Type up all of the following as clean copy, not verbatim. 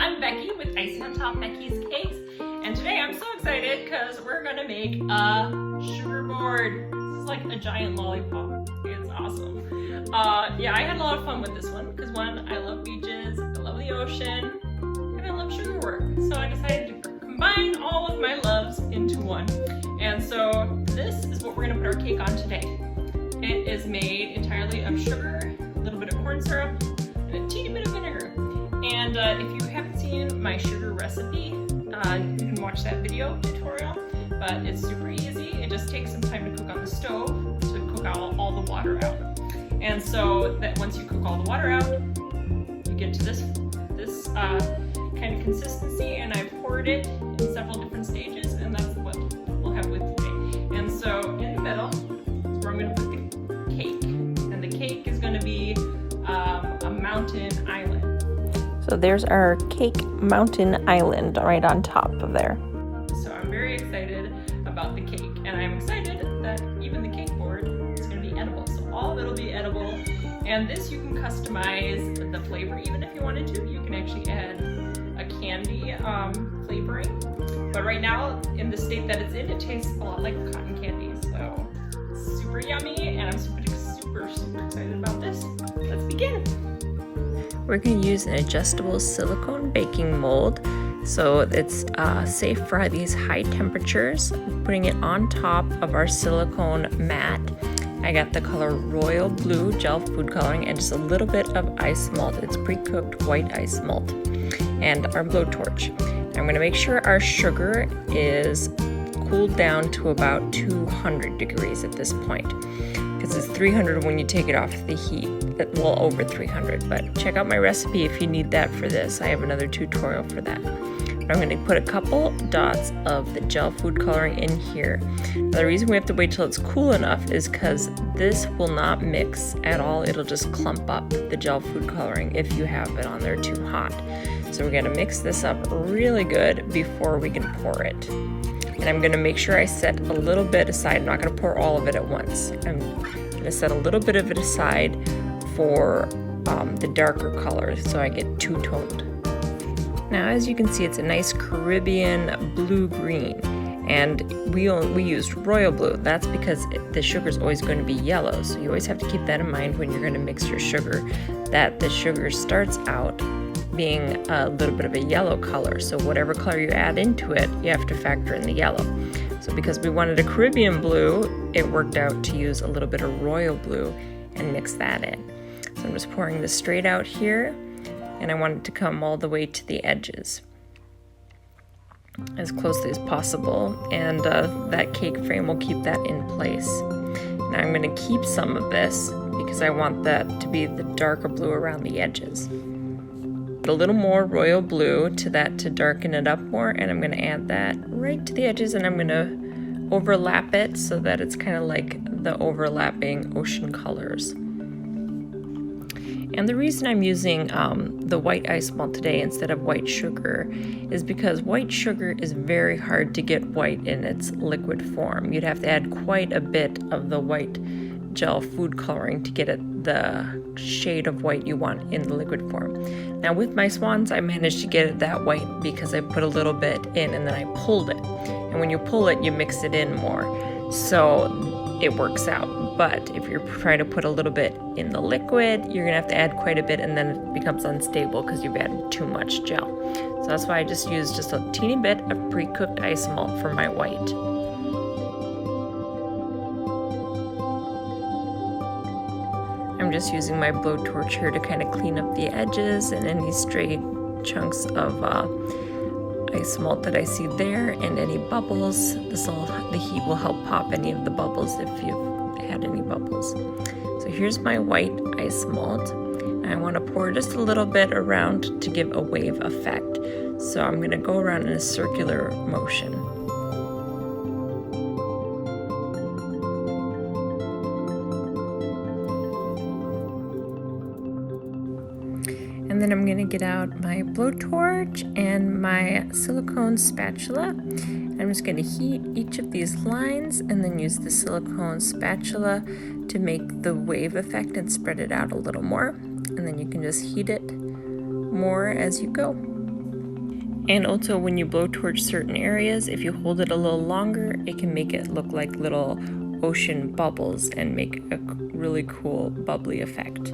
I'm Becky with Icing on Top Becky's Cakes, and today I'm so excited because we're gonna make a sugar board. This is like a giant lollipop. It's awesome. Yeah, I had a lot of fun with this one because one, I love beaches, I love the ocean, and I love sugar work. So I decided to combine all of my loves into one. And so this is what we're gonna put our cake on today. It is made entirely of sugar, a little bit of corn syrup, and a teeny bit of vinegar. And if you haven't seen my sugar recipe, you can watch that video tutorial, but it's super easy. It just takes some time to cook on the stove to cook all the water out. And so that once you cook all the water out, you get to this kind of consistency, and I've poured it in several different stages, and that's what we'll have with today. And so in the middle is where I'm going to put the cake, and the cake is going to be a mountain island. So there's our cake mountain island right on top of there. So I'm very excited about the cake, and I'm excited that even the cake board is going to be edible. So all of it will be edible, and this you can customize the flavor even if you wanted to. You can actually add a candy flavoring, but right now in the state that it's in, it tastes a lot like cotton candy. So it's super yummy, and I'm super excited about this. Let's begin. We're going to use an adjustable silicone baking mold, so it's safe for these high temperatures. Putting it on top of our silicone mat. I got the color royal blue gel food coloring and just a little bit of ice malt. It's pre-cooked white ice malt. And our blowtorch. I'm going to make sure our sugar is cooled down to about 200 degrees at this point, because it's 300 when you take it off the heat. Well, over 300, but check out my recipe if you need that for this. I have another tutorial for that. But I'm going to put a couple dots of the gel food coloring in here. Now, the reason we have to wait till it's cool enough is because this will not mix at all. It'll just clump up the gel food coloring if you have it on there too hot. So we're going to mix this up really good before we can pour it. And I'm going to make sure I set a little bit aside. I'm not going to pour all of it at once. I'm going to set a little bit of it aside for the darker colors, so I get two-toned. Now, as you can see, it's a nice Caribbean blue-green, and we used royal blue. That's because the sugar is always going to be yellow, so you always have to keep that in mind when you're going to mix your sugar, that the sugar starts out being a little bit of a yellow color, so whatever color you add into it, you have to factor in the yellow. So because we wanted a Caribbean blue, it worked out to use a little bit of royal blue and mix that in. So I'm just pouring this straight out here, and I want it to come all the way to the edges as closely as possible, and that cake frame will keep that in place. Now I'm going to keep some of this because I want that to be the darker blue around the edges. Put a little more royal blue to that to darken it up more, and I'm going to add that right to the edges, and I'm going to overlap it so that it's kind of like the overlapping ocean colors. And the reason I'm using the white ice malt today instead of white sugar is because white sugar is very hard to get white in its liquid form. You'd have to add quite a bit of the white gel food coloring to get it the shade of white you want in the liquid form. Now with my swans, I managed to get it that white because I put a little bit in and then I pulled it. And when you pull it, you mix it in more. So it works out. But if you're trying to put a little bit in the liquid, you're gonna have to add quite a bit, and then it becomes unstable because you've added too much gel. So that's why I just used just a teeny bit of pre-cooked ice malt for my white. I'm just using my blowtorch here to kind of clean up the edges and any stray chunks of ice malt that I see there, and any bubbles. The heat will help pop any of the bubbles if you've had any bubbles. So here's my white ice malt. I want to pour just a little bit around to give a wave effect. So I'm going to go around in a circular motion. And then I'm going to get out my blowtorch and my silicone spatula. I'm just going to heat each of these lines and then use the silicone spatula to make the wave effect and spread it out a little more. And then you can just heat it more as you go. And also when you blowtorch certain areas, if you hold it a little longer, it can make it look like little ocean bubbles and make a really cool bubbly effect.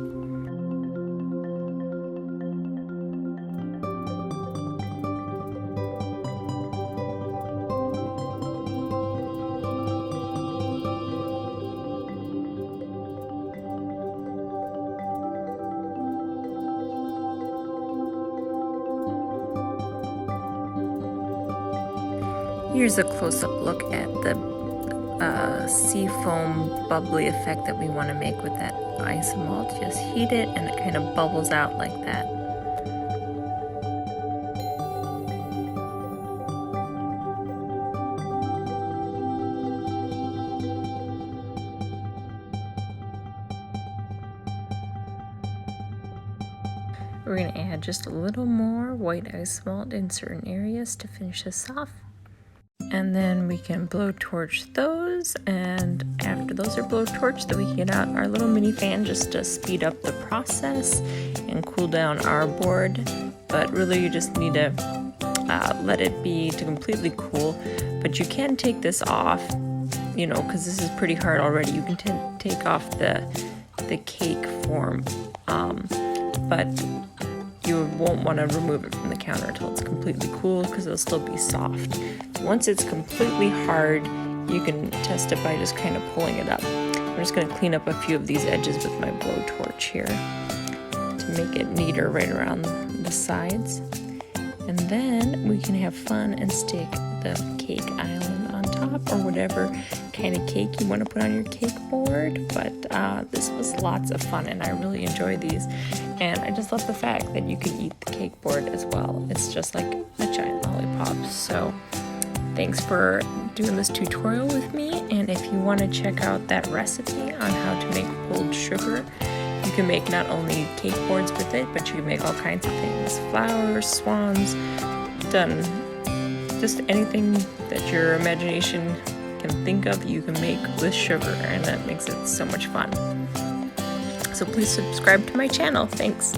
Here's a close-up look at the sea foam bubbly effect that we want to make with that ice malt. Just heat it and it kind of bubbles out like that. We're going to add just a little more white ice malt in certain areas to finish this off. And then we can blowtorch those, and after those are blowtorched, then we can get out our little mini fan just to speed up the process and cool down our board. But really you just need to let it be to completely cool. But you can take this off, you know, because this is pretty hard already. You can take off the cake form, but you won't want to remove it from the counter until it's completely cool because it'll still be soft. Once it's completely hard, you can test it by just kind of pulling it up. I'm just going to clean up a few of these edges with my blowtorch here to make it neater right around the sides. And then we can have fun and stick the cake island on top, or whatever kind of cake you want to put on your cake board. But this was lots of fun and I really enjoy these. And I just love the fact that you can eat the cake board as well. It's just like a giant lollipop. So thanks for doing this tutorial with me. And if you want to check out that recipe on how to make pulled sugar, you can make not only cake boards with it, but you can make all kinds of things. Flowers, swans, just anything that your imagination can think of, you can make with sugar, and that makes it so much fun. So please subscribe to my channel. Thanks.